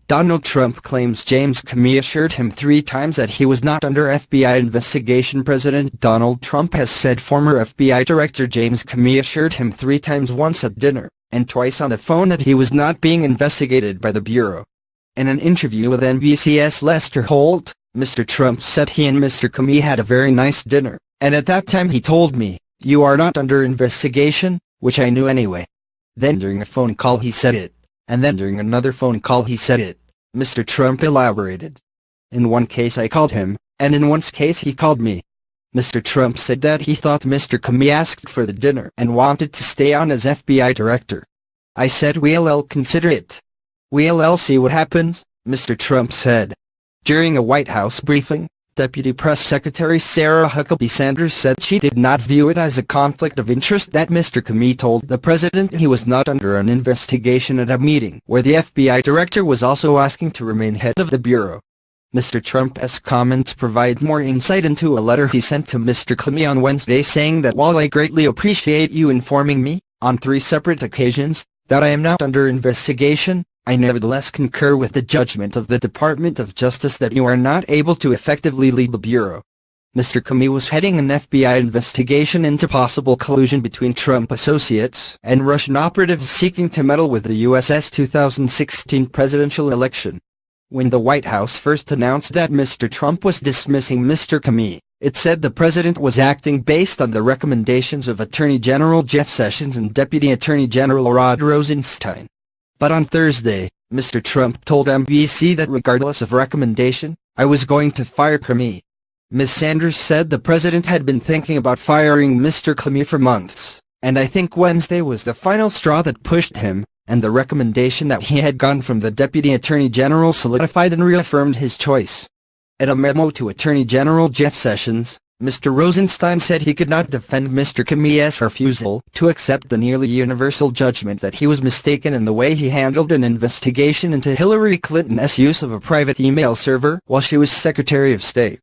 Donald Trump claims James Comey assured him 3 times that he was not under FBI investigation. President Donald Trump has said former FBI Director James Comey assured him 3 times, once at dinner and twice on the phone, that he was not being investigated by the Bureau. In an interview with NBC's Lester Holt, Mr. Trump said he and Mr. Comey had a very nice dinner, and at that time he told me, "You are not under investigation," which I knew anyway. Then during a phone call he said it, and then during another phone call he said it, Mr. Trump elaborated. "In one case I called him, and in one case he called me." Mr. Trump said that he thought Mr. Comey asked for the dinner and wanted to stay on as FBI director. "I said we'll consider it. We'll see what happens," Mr. Trump said. During a White House briefing, Deputy Press Secretary Sarah Huckabee Sanders said she did not view it as a conflict of interest that Mr. Comey told the president he was not under an investigation at a meeting where the FBI director was also asking to remain head of the Bureau. Mr. Trump's comments provide more insight into a letter he sent to Mr. Comey on Wednesday, saying that while I greatly appreciate you informing me, on 3 separate occasions, that I am not under investigation, I nevertheless concur with the judgment of the Department of Justice that you are not able to effectively lead the Bureau. Mr. Comey was heading an FBI investigation into possible collusion between Trump associates and Russian operatives seeking to meddle with the U.S.'s 2016 presidential election. When the White House first announced that Mr. Trump was dismissing Mr. Comey, it said the president was acting based on the recommendations of Attorney General Jeff Sessions and Deputy Attorney General Rod Rosenstein. But on Thursday, Mr. Trump told NBC that regardless of recommendation, I was going to fire Comey. Ms. Sanders said the president had been thinking about firing Mr. Comey for months, and I think Wednesday was the final straw that pushed him, and the recommendation that he had gotten from the Deputy Attorney General solidified and reaffirmed his choice. In a memo to Attorney General Jeff Sessions, Mr. Rosenstein said he could not defend Mr. Comey's refusal to accept the nearly universal judgment that he was mistaken in the way he handled an investigation into Hillary Clinton's use of a private email server while she was Secretary of State.